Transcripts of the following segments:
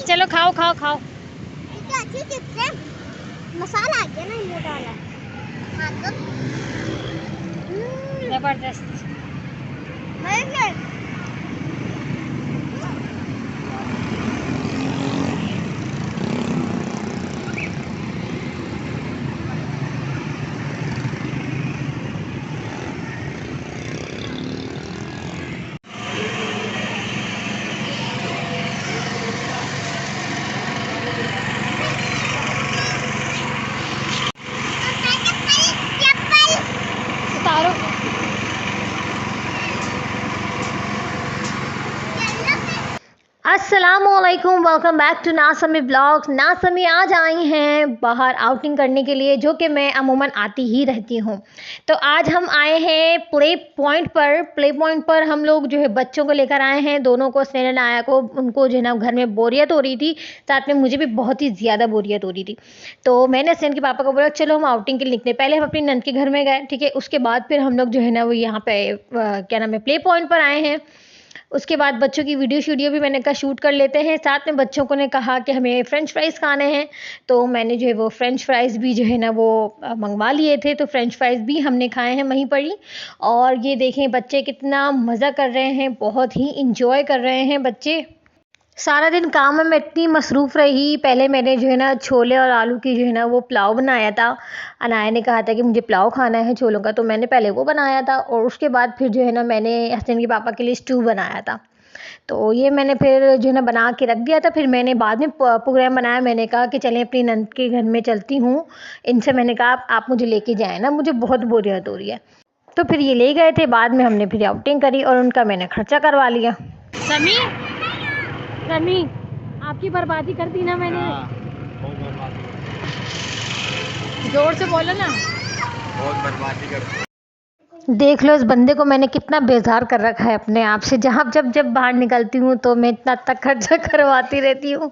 चलो खाओ खाओ खाओ। मसाला आ गया ना ये डाला। जबरदस्त। उतारो। अस्सलामुअलैकुम, वेलकम बैक टू नासमी ब्लॉग्स। नासमी आज आई हैं बाहर आउटिंग करने के लिए, जो कि मैं अमूमन आती ही रहती हूँ। तो आज हम आए हैं प्ले पॉइंट पर हम लोग जो है बच्चों को लेकर आए हैं, दोनों को, स्नेहा नाया को। उनको जो है ना घर में बोरियत हो रही थी, साथ में मुझे भी बहुत ही ज़्यादा बोरियत हो रही थी। तो मैंने स्नेहा के पापा को बोला चलो हम आउटिंग के लिए निकले। पहले हम अपनी नंद के घर में गए, ठीक है। उसके बाद फिर हम लोग जो है ना वो यहाँ पे क्या नाम है, प्ले पॉइंट पर आए हैं। उसके बाद बच्चों की वीडियो भी मैंने कहा शूट कर लेते हैं। साथ में बच्चों को ने कहा कि हमें फ़्रेंच फ्राइज़ खाने हैं, तो मैंने जो है वो फ़्रेंच फ्राइज़ भी जो है ना वो मंगवा लिए थे। तो फ़्रेंच फ्राइज़ भी हमने खाए हैं वहीं पर ही। और ये देखें बच्चे कितना मज़ा कर रहे हैं, बहुत ही इंजॉय कर रहे हैं बच्चे। सारा दिन काम में मैं इतनी मसरूफ़ रही। पहले मैंने जो है ना छोले और आलू की जो है ना वो पुलाव बनाया था। अनाया ने कहा था कि मुझे पुलाव खाना है छोलों का, तो मैंने पहले वो बनाया था। और उसके बाद फिर जो है ना मैंने हसन के पापा के लिए स्टू बनाया था। तो ये मैंने फिर जो है ना बना के रख दिया था। फिर मैंने बाद में प्रोग्राम बनाया। मैंने कहा कि चलें अपनी नंद के घर में चलती हूँ। इनसे मैंने कहा आप मुझे लेके जाएँ ना, मुझे बहुत बोरियत हो रही है। तो फिर ये ले गए थे। बाद में हमने फिर आउटिंग करी और उनका मैंने खर्चा करवा लिया। समी समी आपकी बर्बादी कर दी ना मैंने। बहुत बर्बादी जोर से बोलो ना। बहुत बर्बादी कर। देख लो इस बंदे को मैंने कितना बेजार कर रखा है अपने आप से। जहाँ जब बाहर निकलती हूँ तो मैं इतना तक खर्चा करवाती रहती हूँ।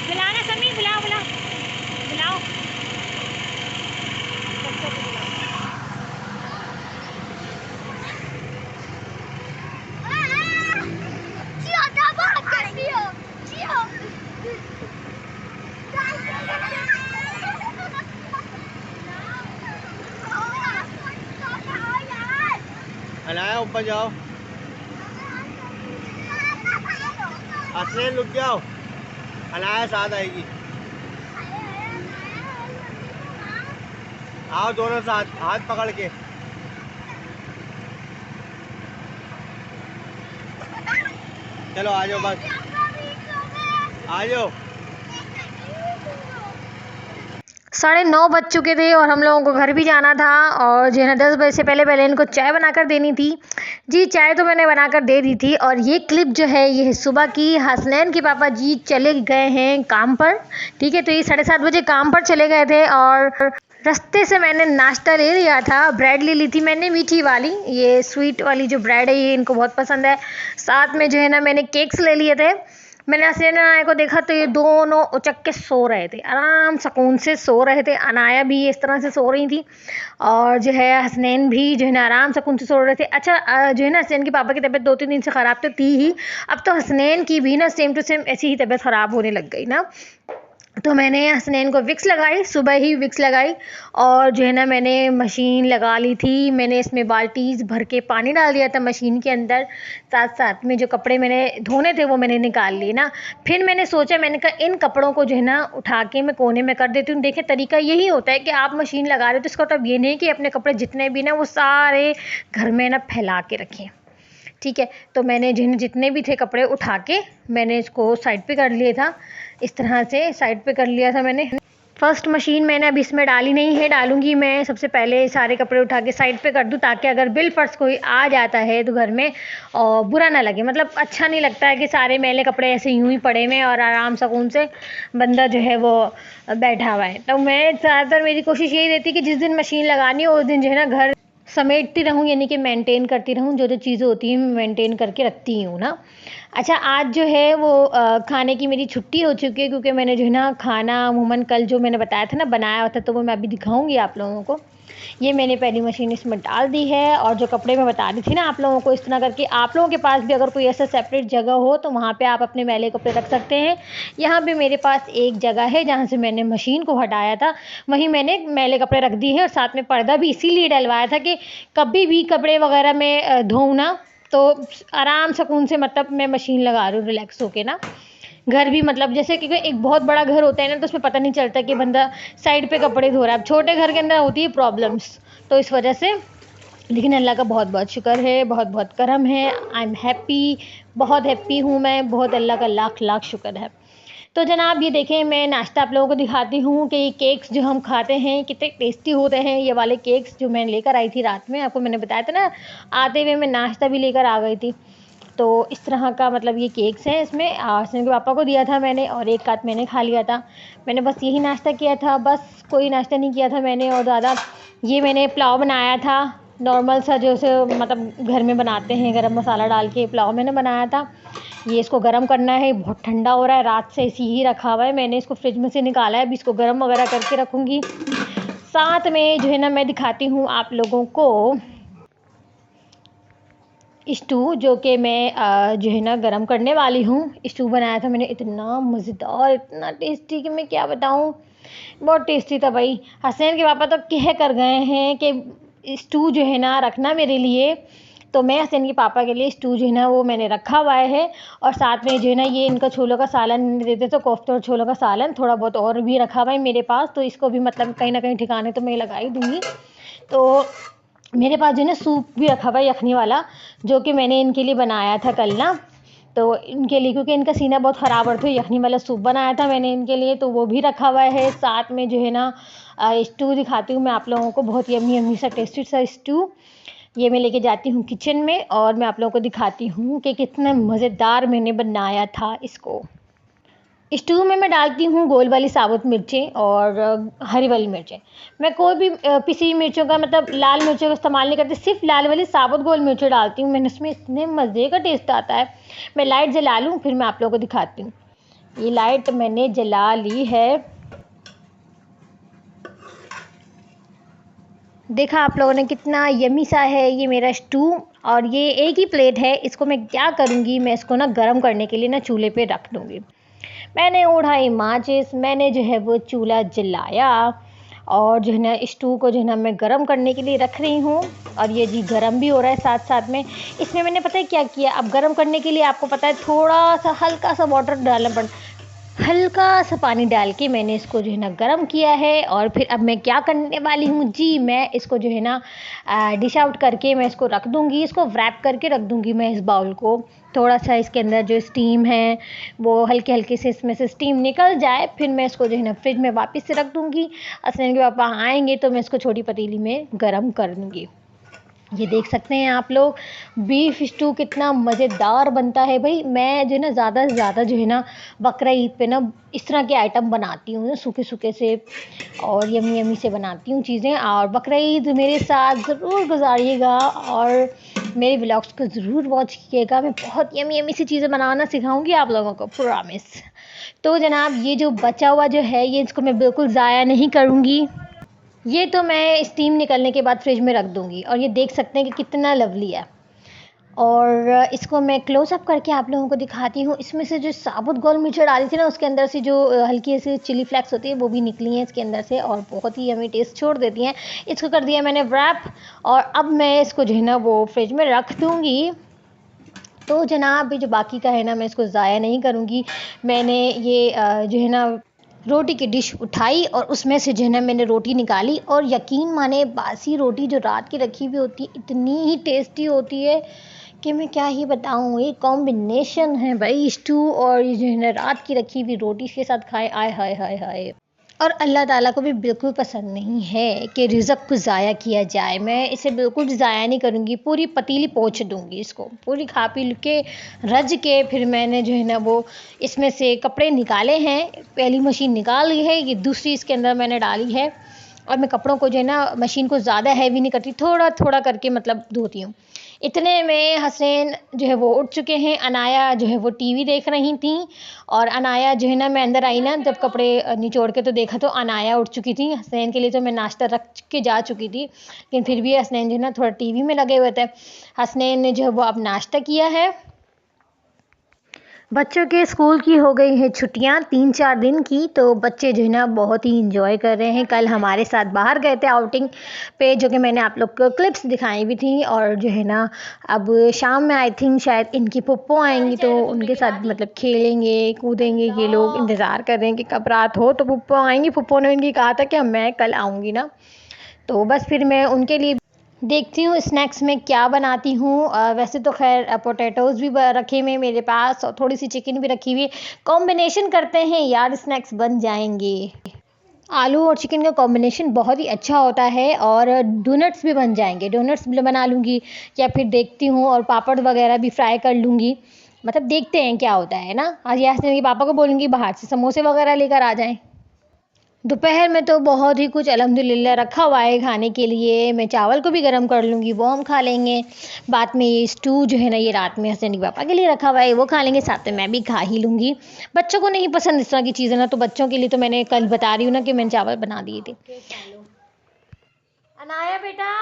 बुलाना समी, बुलाओ बुलाओ बुलाओ। अनाया ऊपर जाओ, हसनैन रुक जाओ, अनाया साथ आएगी। आओ दोनों साथ, हाथ पकड़ के। चलो आ जाओ, बस आ जाओ। 9:30 बज चुके थे और हम लोगों को घर भी जाना था। और जो है ना 10 बजे से पहले इनको चाय बनाकर देनी थी। जी चाय तो मैंने बनाकर दे दी थी। और ये क्लिप जो है ये है सुबह की। हसनैन के पापा जी चले गए हैं काम पर, ठीक है। तो ये 7:30 बजे काम पर चले गए थे। और रास्ते से मैंने नाश्ता ले लिया था। ब्रेड ले ली थी मैंने, मीठी वाली, ये स्वीट वाली जो ब्रेड है ये इनको बहुत पसंद है। साथ में जो है ना मैंने केक्स ले लिए थे। मैंने अनाया को देखा तो ये दोनों उचक के सो रहे थे, आराम सुकून से सो रहे थे। अनाया भी इस तरह से सो रही थी और जो है हसनैन भी जो है ना आराम सुकून से सो रहे थे। अच्छा जो है ना हसनैन के पापा की तबीयत 2-3 दिन से ख़राब तो थी ही। अब तो हसनैन की भी ना सेम टू सेम ऐसी ही तबीयत ख़राब होने लग गई ना। तो मैंने हसनैन को विक्स लगाई, सुबह ही विक्स लगाई। और जो है ना मैंने मशीन लगा ली थी। मैंने इसमें बाल्टीज़ भर के पानी डाल दिया था मशीन के अंदर। साथ साथ में जो कपड़े मैंने धोने थे वो मैंने निकाल लिए ना। फिर मैंने सोचा, मैंने कहा इन कपड़ों को जो है ना उठा के मैं कोने में कर देती हूँ। देखिए तरीका यही होता है कि आप मशीन लगा रहे हो तो इसका मतलब ये नहीं कि अपने कपड़े जितने भी ना वो सारे घर में ना फैला के रखें, ठीक है। तो मैंने जितने भी थे कपड़े उठा के मैंने इसको साइड पे कर लिया था। इस तरह से साइड पे कर लिया था मैंने। फर्स्ट मशीन मैंने अभी इसमें डाली नहीं है, डालूंगी मैं। सबसे पहले सारे कपड़े उठा के साइड पे कर दूं ताकि अगर बिल फर्श कोई आ जाता है तो घर में और बुरा ना लगे। मतलब अच्छा नहीं लगता है कि सारे मैले कपड़े ऐसे यूं ही पड़े हुए और आराम सुकून से बंदा जो है वो बैठा हुआ है। तो मैं ज़्यादातर मेरी कोशिश यही रहती है कि जिस दिन मशीन लगानी हो उस दिन जो है ना घर समेटती रहूँ, यानी कि मेंटेन करती रहूँ। जो चीज़ें होती हैं मैं मेंटेन करके रखती हूँ ना। अच्छा आज जो है वो खाने की मेरी छुट्टी हो चुकी है, क्योंकि मैंने जो है ना खाना अमूमन कल जो मैंने बताया था ना बनाया था, तो वो मैं अभी दिखाऊंगी आप लोगों को। ये मैंने पहली मशीन इसमें डाल दी है। और जो कपड़े मैं बता रही थी ना आप लोगों को, इस तरह करके आप लोगों के पास भी अगर कोई ऐसा सेपरेट जगह हो तो वहाँ पे आप अपने मैले कपड़े रख सकते हैं। यहाँ पे मेरे पास एक जगह है जहाँ से मैंने मशीन को हटाया था, वहीं मैंने मैले कपड़े रख दिए हैं। और साथ में पर्दा भी इसीलिए डलवाया था कि कभी भी कपड़े वगैरह में धोऊँ ना तो आराम सुकून से, मतलब मैं मशीन लगा रही हूँ रिलैक्स होके ना। घर भी मतलब जैसे कि एक बहुत बड़ा घर होता है ना, तो उसमें पता नहीं चलता कि बंदा साइड पे कपड़े धो रहा है। अब छोटे घर के अंदर होती है प्रॉब्लम्स, तो इस वजह से। लेकिन अल्लाह का बहुत बहुत शुक्र है, बहुत बहुत करम है। आई एम हैप्पी, बहुत हैप्पी हूँ मैं, बहुत अल्लाह का लाख लाख शुक्र है। तो जनाब ये देखें, मैं नाश्ता आप लोगों को दिखाती हूँ कि ये केक्स जो हम खाते हैं कितने टेस्टी होते हैं। ये वाले केक्स जो मैं लेकर आई थी रात में, आपको मैंने बताया था ना, आते हुए मैं नाश्ता भी लेकर आ गई थी। तो इस तरह का मतलब ये केक्स हैं। इसमें हसन के पापा को दिया था मैंने और एक आध मैंने खा लिया था। मैंने बस यही नाश्ता किया था, बस कोई नाश्ता नहीं किया था मैंने और ज़्यादा। ये मैंने पुलाव बनाया था नॉर्मल सा, जैसे मतलब घर में बनाते हैं, गरम मसाला डाल के पुलाव मैंने बनाया था। ये इसको गर्म करना है, बहुत ठंडा हो रहा है, रात से ऐसे ही रखा हुआ है, मैंने इसको फ्रिज में से निकाला है। अभी इसको गर्म वगैरह करके रखूँगी। साथ में जो है ना मैं दिखाती हूँ आप लोगों को स्टू, जो कि मैं जो है ना गरम करने वाली हूँ। स्टू बनाया था मैंने, इतना मज़ेदार, इतना टेस्टी कि मैं क्या बताऊँ, बहुत टेस्टी था भाई। हसन के पापा तो कह कर गए हैं कि स्टू जो है ना रखना मेरे लिए, तो मैं हसन के पापा के लिए स्टू जो है ना वो मैंने रखा हुआ है। और साथ में जो है ना ये इनका छोलों का सालन देते, तो कोफ्ते और छोलों का सालन थोड़ा बहुत और भी रखा हुआ है मेरे पास, तो इसको भी मतलब कहीं ना कहीं ठिकाने तो मैं लगा ही दूँगी। तो मेरे पास जो है ना सूप भी रखा हुआ है यखनी वाला, जो कि मैंने इनके लिए बनाया था कल ना। तो इनके लिए, क्योंकि इनका सीना बहुत ख़राब हो रहा था, यखनी वाला सूप बनाया था मैंने इनके लिए, तो वो भी रखा हुआ है। साथ में जो है ना स्टू दिखाती हूँ मैं आप लोगों को, बहुत यम्मी यम्मी सा टेस्टी सा स्टू। ये मैं लेके जाती हूँ किचन में और मैं आप लोगों को दिखाती हूँ कि कितना मज़ेदार मैंने बनाया था इसको। स्टू में मैं डालती हूँ गोल वाली साबुत मिर्चें और हरी वाली मिर्चें। मैं कोई भी पिसी मिर्चों का, मतलब लाल मिर्चों का इस्तेमाल नहीं करती, सिर्फ लाल वाली साबुत गोल मिर्चें डालती हूँ मैंने, इसमें इतने मज़े का टेस्ट आता है। मैं लाइट जला लूँ फिर मैं आप लोगों को दिखाती हूँ। ये लाइट मैंने जला ली है, देखा आप लोगों ने कितना यमी सा है ये मेरा स्टू। और ये एक ही प्लेट है, इसको मैं क्या करूँगी, मैं इसको ना गर्म करने के लिए ना चूल्हे पे रख दूँगी। मैंने उठाई माचिस, मैंने जो है वो चूल्हा जलाया और जो है ना स्टू को जो है ना मैं गरम करने के लिए रख रही हूँ। और ये जी गरम भी हो रहा है साथ साथ में। इसमें मैंने पता है क्या किया, अब गरम करने के लिए आपको पता है थोड़ा सा हल्का सा वाटर डालना पड़, हल्का सा पानी डाल के मैंने इसको जो है ना गरम किया है। और फिर अब मैं क्या करने वाली हूँ जी, मैं इसको जो है ना डिश आउट करके मैं इसको रख दूँगी, इसको व्रैप करके रख दूँगी मैं इस बाउल को। थोड़ा सा इसके अंदर जो स्टीम है वो हल्के हल्के से इसमें से स्टीम निकल जाए, फिर मैं इसको जो है ना फ्रिज में वापस से रख दूँगी। हसन के पापा आएंगे तो मैं इसको छोटी पतीली में गरम कर दूँगी। ये देख सकते हैं आप लोग, बीफ स्टू कितना मज़ेदार बनता है भाई। मैं जो है ना ज़्यादा से ज़्यादा जो है ना बकरा ईद पे ना इस तरह के आइटम बनाती हूँ, सूखे सूखे से और यमी यमी से बनाती हूँ चीज़ें। और बकरा ईद मेरे साथ ज़रूर गुजारिएगा और मेरे व्लॉग्स को ज़रूर वॉच कीजिएगा। मैं बहुत यमी यमी सी चीज़ें बनाना सिखाऊंगी आप लोगों को, प्रॉमिस। तो जनाब ये जो बचा हुआ जो है ये इसको मैं बिल्कुल ज़ाया नहीं करूँगी, ये तो मैं स्टीम निकलने के बाद फ्रिज में रख दूँगी। और ये देख सकते हैं कि कितना लवली है। और इसको मैं क्लोज अप करके आप लोगों को दिखाती हूँ। इसमें से जो साबुत गोल मिर्च डाली थी ना, उसके अंदर से जो हल्की सी चिली फ्लेक्स होती है वो भी निकली हैं इसके अंदर से और बहुत ही यमी टेस्ट छोड़ देती हैं। इसको कर दिया मैंने रैप और अब मैं इसको जो है ना वो फ्रिज में रख दूँगी। तो जनाब जो बाकी का है ना मैं इसको ज़ाया नहीं करूँगी। मैंने ये जो है ना रोटी की डिश उठाई और उसमें से जो है ना मैंने रोटी निकाली और यकीन माने बासी रोटी जो रात की रखी हुई होती है इतनी ही टेस्टी होती है कि मैं क्या ही बताऊँ। ये कॉम्बिनेशन है भाई, स्टू और ये जो है ना रात की रखी हुई रोटी के साथ खाए, आय हाय हाय हाय। और अल्लाह ताला को भी बिल्कुल पसंद नहीं है कि रिज़्क़ को ज़ाया किया जाए। मैं इसे बिल्कुल भी ज़ाया नहीं करूँगी, पूरी पतीली पोंछ दूँगी इसको, पूरी खा पी के रज के। फिर मैंने जो है ना वो इसमें से कपड़े निकाले हैं, पहली मशीन निकाल ली है, ये दूसरी इसके अंदर मैंने डाली है। और मैं कपड़ों को जो है ना मशीन को ज़्यादा हैवी नहीं करती, थोड़ा थोड़ा करके मतलब धोती हूँ। इतने में हसनैन जो है वो उठ चुके हैं। अनाया जो है वो टीवी देख रही थी और अनाया जो है ना, मैं अंदर आई ना जब कपड़े निचोड़ के तो देखा तो अनाया उठ चुकी थी। हसनैन के लिए तो मैं नाश्ता रख के जा चुकी थी, लेकिन फिर भी हसनैन जो है ना थोड़ा टीवी में लगे हुए थे। हसनैन ने जो है वो अब नाश्ता किया है। बच्चों के स्कूल की हो गई है छुट्टियां 3-4 दिन की, तो बच्चे जो है ना बहुत ही इंजॉय कर रहे हैं। कल हमारे साथ बाहर गए थे आउटिंग पे, जो कि मैंने आप लोग को क्लिप्स दिखाई भी थी। और जो है ना अब शाम में आई थिंक शायद इनकी पुप्पो आएंगी तो उनके साथ मतलब खेलेंगे कूदेंगे। ये लोग इंतज़ार कर रहे हैं कि कब रात हो तो पुप्पो आएंगी। पुप्पो ने इनकी कहा था कि मैं कल आऊँगी ना, तो बस फिर मैं उनके लिए देखती हूँ स्नैक्स में क्या बनाती हूँ। वैसे तो खैर पोटैटोज़ भी रखे हुए हैं मेरे पास और थोड़ी सी चिकन भी रखी हुई है। कॉम्बिनेशन करते हैं यार, स्नैक्स बन जाएंगे। आलू और चिकन का कॉम्बिनेशन बहुत ही अच्छा होता है। और डोनट्स भी बन जाएंगे, डोनट्स भी बना लूँगी या फिर देखती हूँ, और पापड़ वगैरह भी फ्राई कर लूँगी। मतलब देखते हैं क्या होता है ना। आज यास्मीन के पापा को बोलूँगी बाहर से समोसे वगैरह लेकर आ जाएं। दोपहर में तो बहुत ही कुछ अल्हम्दुलिल्लाह रखा हुआ है खाने के लिए। मैं चावल को भी गर्म कर लूँगी, वो हम खा लेंगे। बाद में ये स्टू जो है ना, ये रात में हसन के पापा के लिए रखा हुआ है, वो खा लेंगे। साथ में मैं भी खा ही लूँगी। बच्चों को नहीं पसंद इस तरह की चीज़ें ना, तो बच्चों के लिए तो मैंने कल बता रही हूँ ना कि मैंने चावल बना दिए थे। अनाया बेटा,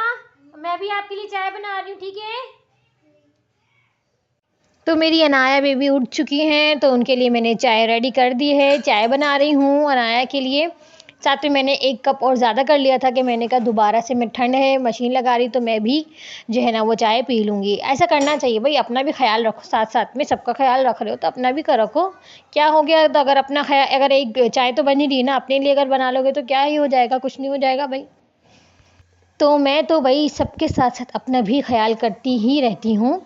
मैं भी आपके लिए चाय बना रही हूँ, ठीक है? तो मेरी अनाया बेबी उठ चुकी हैं, तो उनके लिए मैंने चाय रेडी कर दी है। चाय बना रही हूँ अनाया के लिए। साथ में मैंने 1 कप और ज़्यादा कर लिया था कि मैंने कहा दोबारा से मैं ठंड है मशीन लगा रही, तो मैं भी जो है ना वो चाय पी लूँगी। ऐसा करना चाहिए भाई, अपना भी ख्याल रखो, साथ साथ में सबका ख्याल रख रहे हो तो अपना भी कर रखो। क्या हो गया, तो अगर अपना ख्याल, अगर एक चाय तो बन ही रही है ना, अपने लिए अगर बना लोगे तो क्या ही हो जाएगा, कुछ नहीं हो जाएगा भाई। तो मैं तो भाई सबके साथ साथ अपना भी ख्याल करती ही रहती हूँ।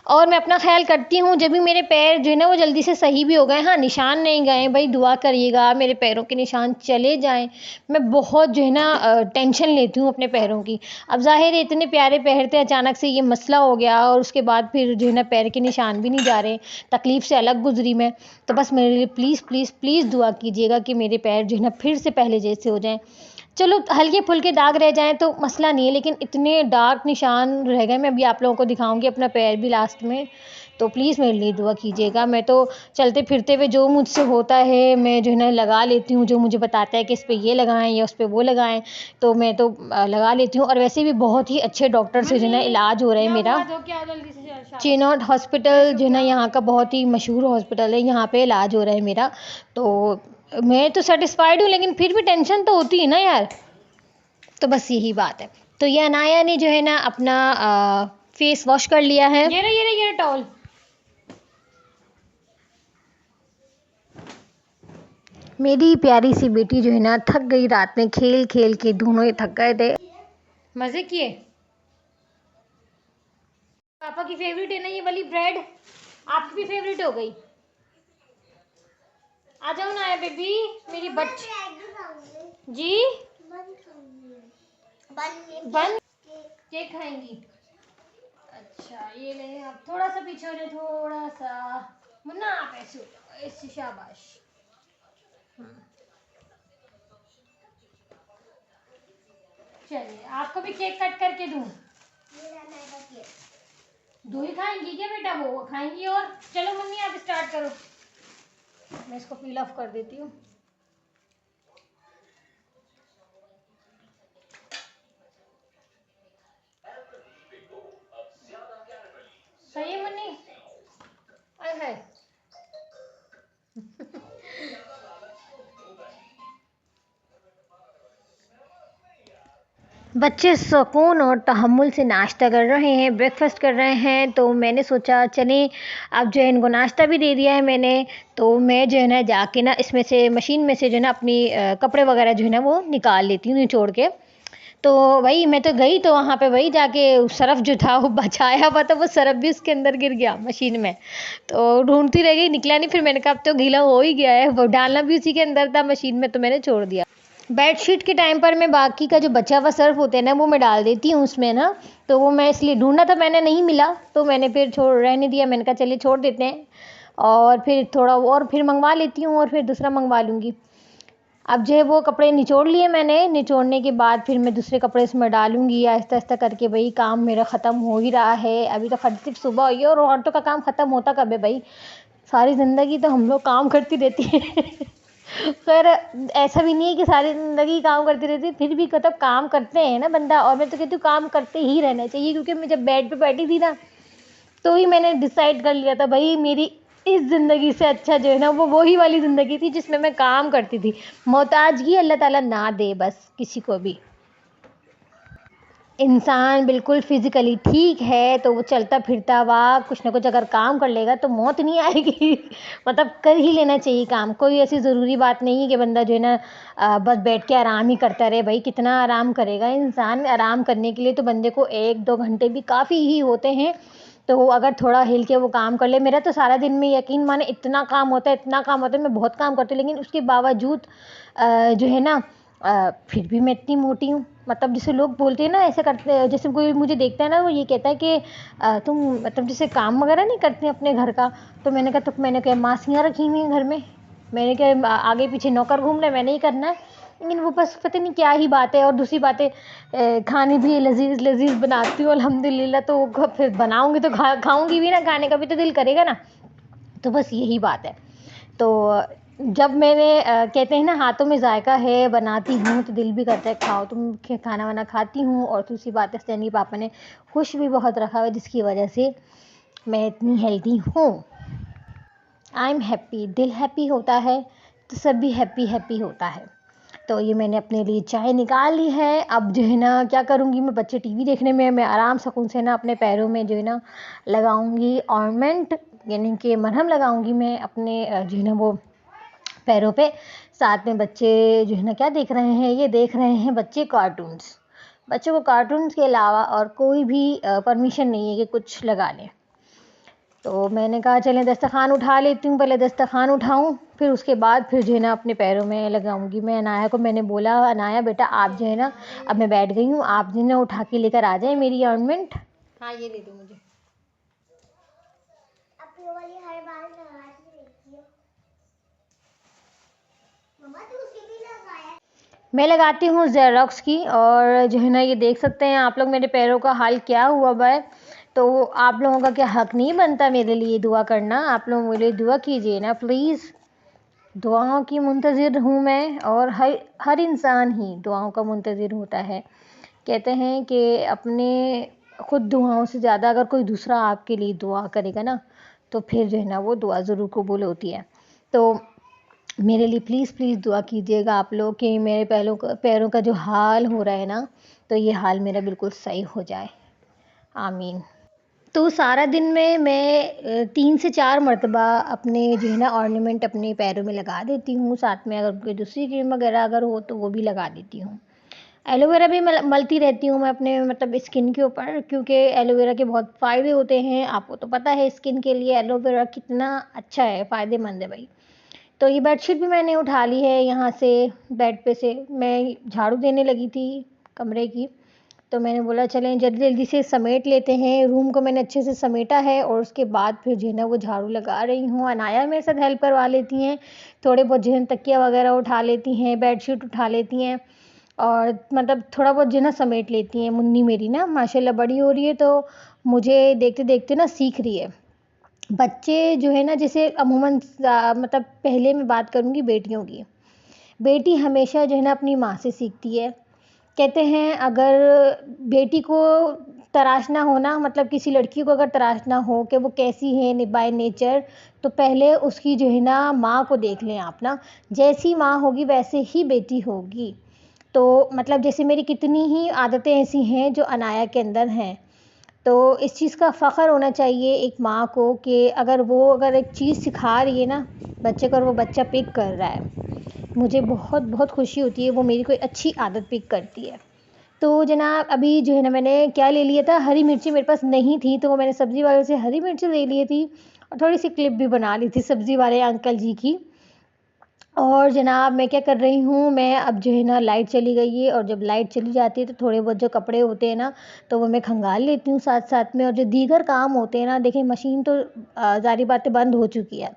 और मैं अपना ख्याल करती हूँ जब भी मेरे पैर जो है ना वो जल्दी से सही भी हो गए। हाँ, निशान नहीं गए भाई, दुआ करिएगा मेरे पैरों के निशान चले जाएं। मैं बहुत जो है ना टेंशन लेती हूँ अपने पैरों की। अब ज़ाहिर है इतने प्यारे पैर थे, अचानक से ये मसला हो गया और उसके बाद फिर जो है ना पैर के निशान भी नहीं जा रहे। तकलीफ़ से अलग गुजरी मैं। तो बस मेरे लिए प्लीज़ प्लीज़ प्लीज़ दुआ कीजिएगा कि मेरे पैर जो है ना फिर से पहले जैसे हो जाएँ। चलो हल्के फुल्के दाग रह जाएँ तो मसला नहीं है, लेकिन इतने डार्क निशान रह गए। मैं अभी आप लोगों को दिखाऊंगी अपना पैर भी लास्ट में, तो प्लीज़ मेरे लिए दुआ कीजिएगा। मैं तो चलते फिरते हुए जो मुझसे होता है मैं जो है ना लगा लेती हूँ, जो मुझे बताता है कि इस पे ये लगाएं या उस पे वो लगाएं, तो मैं तो लगा लेती हूँ। और वैसे भी बहुत ही अच्छे डॉक्टर से जो है ना इलाज हो रहा है मेरा। चिनॉट हॉस्पिटल जो है ना यहाँ का बहुत ही मशहूर हॉस्पिटल है, यहाँ पे इलाज हो रहा है मेरा। तो मैं तो सेटिस्फाइड हूँ, लेकिन फिर भी टेंशन तो होती है ना यार। तो बस यही बात है। तो ये अनाया ने जो है ना अपना फेस वॉश कर लिया है। ये टॉवल। मेरी प्यारी सी बेटी जो है ना थक गई, रात में खेल खेल के दोनों ही थक गए थे। मज़े किए। पापा की फेवरेट है ना ये वाली ब्रेड, आपकी भी फेवरेट हो गई। आ जाओ ना आया बेबी, मेरी बच्ची जी। बन केक खाएंगी। अच्छा ये ले, आप थोड़ा सा पीछे हो जाए, थोड़ा सा। मुन्ना आप ऐसे हो जाओ, ऐसे, शाबाश। चलिए आपको भी केक कट करके दूँ। दो ही खाएंगी क्या बेटा, वो खाएंगी। और चलो मम्मी आप स्टार्ट करो, मैं इसको पील ऑफ कर देती हूँ। सही है मन्नी, आए है। बच्चे सुकून और तहम्मुल से नाश्ता कर रहे हैं, ब्रेकफास्ट कर रहे हैं। तो मैंने सोचा चलें, अब जो है इनको नाश्ता भी दे दिया है मैंने, तो मैं जो है ना जाके ना इसमें से मशीन में से जो है ना अपनी कपड़े वगैरह जो है ना वो निकाल लेती हूँ निचोड़ के। तो वही मैं तो गई तो वहाँ पे वही जाके सरफ़ जो था वो बचाया हुआ था, वो सरफ़ भी उसके अंदर गिर गया मशीन में। तो ढूंढती रह गई, निकला नहीं। फिर मैंने कहा अब तो गीला हो ही गया है, वो डालना भी उसी के अंदर था मशीन में, तो मैंने छोड़ दिया। बेडशीट के टाइम पर मैं बाकी का जो बचा हुआ सर्फ होता है ना वो मैं डाल देती हूँ उसमें ना। तो वो मैं इसलिए ढूंढा था, मैंने नहीं मिला, तो मैंने फिर छोड़ रहने दिया। मैंने कहा चलिए छोड़ देते हैं, और फिर थोड़ा और फिर मंगवा लेती हूँ और फिर दूसरा मंगवा लूँगी। अब जो है वो कपड़े निचोड़ लिए मैंने, निचोड़ने के बाद फिर मैं दूसरे कपड़े इसमें डालूँगी आहिस्ता आहिस्ता करके। भाई काम मेरा ख़त्म हो ही रहा है, अभी तो सिर्फ सुबह हुई है और औरतों का काम ख़त्म होता कब है भाई? सारी ज़िंदगी तो हम लोग काम करती रहती है। खैर ऐसा भी नहीं है कि सारी ज़िंदगी काम करती रहती है, फिर भी मतलब काम करते हैं ना बंदा, और मैं तो कहती हूँ काम करते ही रहना चाहिए। क्योंकि मैं जब बेड पे बैठी थी ना, तो ही मैंने डिसाइड कर लिया था भाई मेरी इस ज़िंदगी से अच्छा जो है ना वो वही वाली ज़िंदगी थी जिसमें मैं काम करती थी। मोहताजगी अल्लाह ताला ना दे बस किसी को भी। इंसान बिल्कुल फिज़िकली ठीक है तो वो चलता फिरता हुआ कुछ ना कुछ अगर काम कर लेगा तो मौत नहीं आएगी। मतलब कर ही लेना चाहिए काम। कोई ऐसी ज़रूरी बात नहीं है कि बंदा जो है ना बस बैठ के आराम ही करता रहे। भाई कितना आराम करेगा इंसान? आराम करने के लिए तो बंदे को 1-2 घंटे भी काफ़ी ही होते हैं। तो अगर थोड़ा हिल के वो काम कर ले, मेरा तो सारा दिन में यकीन माने इतना काम होता है, इतना काम होता है, मैं बहुत काम करती हूँ, लेकिन उसके बावजूद जो है ना फिर भी मैं इतनी मोटी हूँ। मतलब जैसे लोग बोलते हैं ना, ऐसे करते, जैसे कोई मुझे देखता है ना वो ये कहता है कि तुम मतलब जैसे काम वगैरह नहीं करती अपने घर का। तो मैंने कहा मासियाँ रखी हुई हैं घर में, मैंने कहा आगे पीछे नौकर घूम रहे, मैंने ही करना है। लेकिन वो बस पता नहीं क्या ही बात है। और दूसरी बात है खाने भी लजीज लजीज बनाती हूँ अल्हम्दुलिल्लाह। तो फिर बनाऊँगी तो खाऊँगी भी ना, खाने का भी तो दिल करेगा ना। तो बस यही बात है। तो जब मैंने कहते हैं ना हाथों में जायका है, बनाती हूँ तो दिल भी करता है खाओ। तो मैं खाना वाना खाती हूँ। और दूसरी बात है सैनी पापा ने खुश भी बहुत रखा है, जिसकी वजह से मैं इतनी हेल्दी हूँ। I am happy. दिल हैप्पी होता है तो सब भी हैप्पी हैप्पी होता है। तो ये मैंने अपने लिए चाय निकाल ली है। अब जो है ना क्या करूँगी मैं, बच्चे टीवी देखने में, मैं आराम सुकून से ना अपने पैरों में जो है ना लगाऊंगी ऑर्नामेंट, यानी कि मरहम लगाऊंगी मैं अपने जो है ना वो पैरों पे। साथ में बच्चे जो है ना क्या देख रहे हैं, ये देख रहे हैं बच्चे कार्टून्स। बच्चों को कार्टून्स के अलावा और कोई भी परमिशन नहीं है कि कुछ लगा लें। तो मैंने कहा चलें दस्तरखान उठा लेती हूँ, पहले दस्तरखान उठाऊँ फिर उसके बाद फिर जो है ना अपने पैरों में लगाऊंगी। मैं अनाया को मैंने बोला, अनाया बेटा आप जो है ना, अब मैं बैठ गई हूँ, आप जो है ना उठा के लेकर आ जाए मेरी ऑर्नामेंट। हाँ ये दे दो मुझे। अब ये वाली हर बार लगाती रहती हो। मम्मा तू उसे भी लगाया? मैं लगाती हूँ ज़ेरोक्स की। और जो है ना ये देख सकते हैं आप लोग मेरे पैरों का हाल क्या हुआ हुआ है। तो आप लोगों का क्या हक नहीं बनता मेरे लिए दुआ करना? आप लोग मेरे लिए दुआ कीजिए ना प्लीज़। दुआओं की मुंतज़िर हूँ मैं, और हर इंसान ही दुआओं का मुंतज़िर होता है। कहते हैं कि अपने ख़ुद दुआओं से ज़्यादा अगर कोई दूसरा आपके लिए दुआ करेगा ना, तो फिर जो है ना वो दुआ ज़रूर कबूल होती है। तो मेरे लिए प्लीज़ प्लीज़ दुआ कीजिएगा आप लोग कि मेरे पैरों का जो हाल हो रहा है ना, तो ये हाल मेरा बिल्कुल सही हो जाए। आमीन। तो सारा दिन में मैं 3 से 4 मरतबा अपने जो है ना ऑर्नामेंट अपने पैरों में लगा देती हूँ। साथ में अगर कोई दूसरी क्रीम वगैरह अगर हो तो वो भी लगा देती हूँ। एलोवेरा भी मलती रहती हूँ मैं अपने मतलब स्किन के ऊपर, क्योंकि एलोवेरा के बहुत फ़ायदे होते हैं। आपको तो पता है स्किन के लिए एलोवेरा कितना अच्छा है, फ़ायदेमंद है भाई। तो ये बेडशीट भी मैंने उठा ली है यहाँ से, बेड पे से। मैं झाड़ू देने लगी थी कमरे की, तो मैंने बोला चलें जल्दी जल्दी से समेट लेते हैं। रूम को मैंने अच्छे से समेटा है और उसके बाद फिर जो है ना वो झाड़ू लगा रही हूँ। अनाया मेरे साथ हेल्प करवा लेती हैं, थोड़े बहुत जो है तकिया वगैरह उठा लेती हैं, बेडशीट उठा लेती हैं, और मतलब थोड़ा बहुत जो है ना समेट लेती हैं। मुन्नी मेरी ना माशाल्लाह बड़ी हो रही है, तो मुझे देखते देखते ना सीख रही है। बच्चे जो है ना जैसे अमूमन मतलब पहले मैं बात करूँगी बेटियों की, बेटी हमेशा जो है ना अपनी माँ से सीखती है। कहते हैं अगर बेटी को तराशना हो ना, मतलब किसी लड़की को अगर तराशना हो कि वो कैसी है बाय नेचर, तो पहले उसकी जो है ना माँ को देख लें आप ना। जैसी माँ होगी वैसे ही बेटी होगी। तो मतलब जैसे मेरी कितनी ही आदतें ऐसी हैं जो अनाया के अंदर हैं। तो इस चीज़ का फ़ख्र होना चाहिए एक माँ को कि अगर एक चीज़ सिखा रही है ना बच्चे को और वो बच्चा पिक कर रहा है, मुझे बहुत बहुत खुशी होती है वो मेरी कोई अच्छी आदत पिक करती है। तो जनाब अभी जो है ना मैंने क्या ले लिया था, हरी मिर्ची मेरे पास नहीं थी, तो मैंने सब्ज़ी वाले से हरी मिर्ची ले ली थी और थोड़ी सी क्लिप भी बना ली थी सब्ज़ी वाले अंकल जी की। और जनाब मैं क्या कर रही हूँ, मैं अब जो है ना लाइट चली गई है, और जब लाइट चली जाती है तो थोड़े बहुत जो कपड़े होते हैं ना तो वो मैं खंगाल लेती हूँ साथ साथ में। और जो दीगर काम होते हैं ना, देखिए मशीन तो ज़ाहिर बात है बंद हो चुकी है,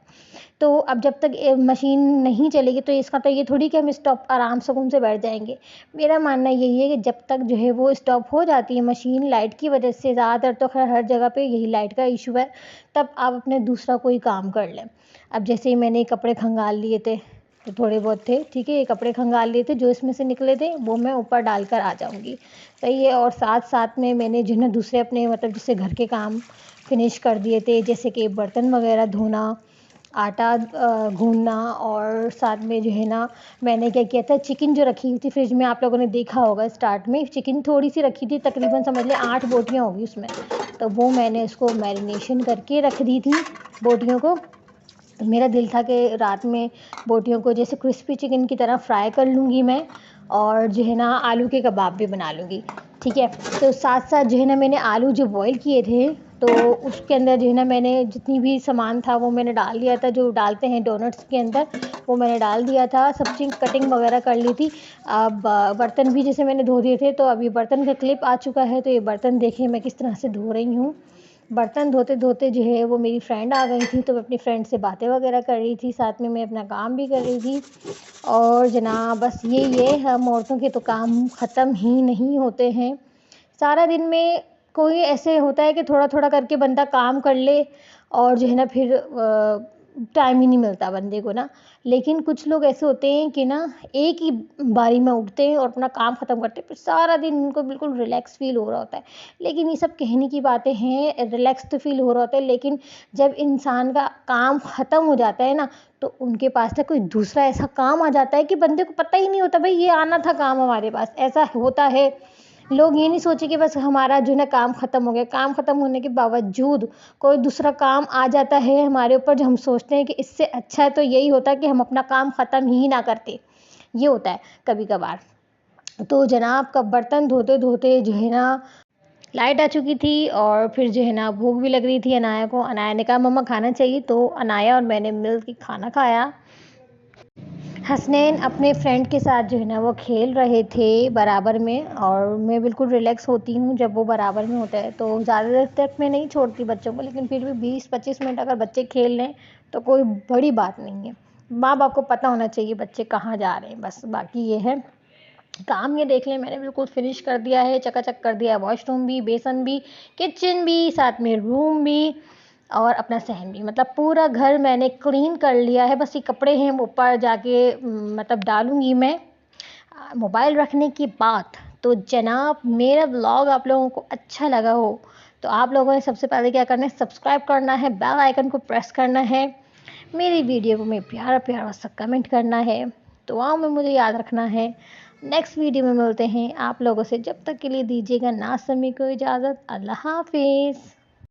तो अब जब तक मशीन नहीं चलेगी तो इसका तो ये थोड़ी कि हम स्टॉप आराम सुकून से बैठ जाएंगे। मेरा मानना यही है कि जब तक जो है वो स्टॉप हो जाती है मशीन लाइट की वजह से, ज़्यादातर तो खैर हर जगह पे यही लाइट का इशू है, तब आप अपने दूसरा कोई काम कर लें। अब जैसे ही मैंने कपड़े खंगाल लिए थे, तो थोड़े बहुत थे, ठीक है, ये कपड़े खंगाल लिए थे, जो इसमें से निकले थे वो मैं ऊपर डाल कर आ जाऊँगी, सही है। और साथ साथ में मैंने जो है ना दूसरे अपने मतलब जैसे घर के काम फिनिश कर दिए थे, जैसे कि बर्तन वगैरह धोना, आटा गूँदना, और साथ में जो है ना मैंने क्या किया था, चिकन जो रखी हुई थी फ्रिज में, आप लोगों ने देखा होगा स्टार्ट में, चिकन थोड़ी सी रखी थी, तकरीबन समझ लें 8 बोटियाँ होगी उसमें, तो वो मैंने उसको मैरिनेशन करके रख दी थी बोटियों को। मेरा दिल था कि रात में बोटियों को जैसे क्रिस्पी चिकन की तरह फ्राई कर लूँगी मैं, और जो है ना आलू के कबाब भी बना लूँगी, ठीक है। तो साथ साथ जो है ना मैंने आलू जो बॉईल किए थे, तो उसके अंदर जो है ना मैंने जितनी भी सामान था वो मैंने डाल दिया था, जो डालते हैं डोनट्स के अंदर, वो मैंने डाल दिया था, सब चीज़ कटिंग वगैरह कर ली थी। अब बर्तन भी जैसे मैंने धो दिए थे, तो अब ये बर्तन का क्लिप आ चुका है, तो ये बर्तन देखिए मैं किस तरह से धो रही हूँ। बर्तन धोते धोते जो है वो मेरी फ्रेंड आ गई थी, तो मैं अपनी फ्रेंड से बातें वगैरह कर रही थी, साथ में मैं अपना काम भी कर रही थी। और जनाब बस ये हम औरतों के तो काम ख़त्म ही नहीं होते हैं। सारा दिन में कोई ऐसे होता है कि थोड़ा थोड़ा करके बंदा काम कर ले, और जो है ना फिर टाइम ही नहीं मिलता बंदे को ना। लेकिन कुछ लोग ऐसे होते हैं कि ना एक ही बारी में उठते हैं और अपना काम ख़त्म करते हैं, फिर सारा दिन उनको बिल्कुल रिलैक्स फील हो रहा होता है। लेकिन ये सब कहने की बातें हैं, रिलैक्स तो फील हो रहा होता है, लेकिन जब इंसान का काम ख़त्म हो जाता है ना, तो उनके पास ना कोई दूसरा ऐसा काम आ जाता है कि बंदे को पता ही नहीं होता भाई ये आना था काम हमारे पास, ऐसा होता है। लोग ये नहीं सोचे कि बस हमारा जो है ना काम ख़त्म हो गया, काम ख़त्म होने के बावजूद कोई दूसरा काम आ जाता है हमारे ऊपर, जो हम सोचते हैं कि इससे अच्छा है तो यही होता है कि हम अपना काम ख़त्म ही ना करते, ये होता है कभी कभार। तो जनाब का बर्तन धोते धोते जो है ना लाइट आ चुकी थी, और फिर जो है ना भूख भी लग रही थी अनाया को। अनाया ने कहा मम्मा खाना चाहिए, तो अनाया और मैंने मिल के खाना खाया। हसनैन अपने फ्रेंड के साथ जो है ना वो खेल रहे थे बराबर में, और मैं बिल्कुल रिलैक्स होती हूँ जब वो बराबर में होता है, तो ज़्यादा देर तक मैं नहीं छोड़ती बच्चों को, लेकिन फिर भी 20-25 मिनट अगर बच्चे खेल लें तो कोई बड़ी बात नहीं है। माँ बाप को पता होना चाहिए बच्चे कहाँ जा रहे हैं, बस बाकी ये है। काम ये देख लें मैंने बिल्कुल फिनिश कर दिया है, चकाचक कर दिया है, वॉशरूम भी, बेसन भी, किचन भी, साथ में रूम भी, और अपना सहन भी, मतलब पूरा घर मैंने क्लीन कर लिया है। बस ये कपड़े हैं ऊपर जाके मतलब डालूंगी मैं मोबाइल रखने की बात। तो जनाब मेरा व्लॉग आप लोगों को अच्छा लगा हो तो आप लोगों ने सबसे पहले क्या करना है, सब्सक्राइब करना है, बेल आइकन को प्रेस करना है, मेरी वीडियो को में प्यारा प्यारा सा कमेंट करना है, दुआओं में मुझे याद रखना है। नेक्स्ट वीडियो में मिलते हैं आप लोगों से, जब तक के लिए दीजिएगा नाज़ समी को इजाज़त। अल्लाह हाफिज़।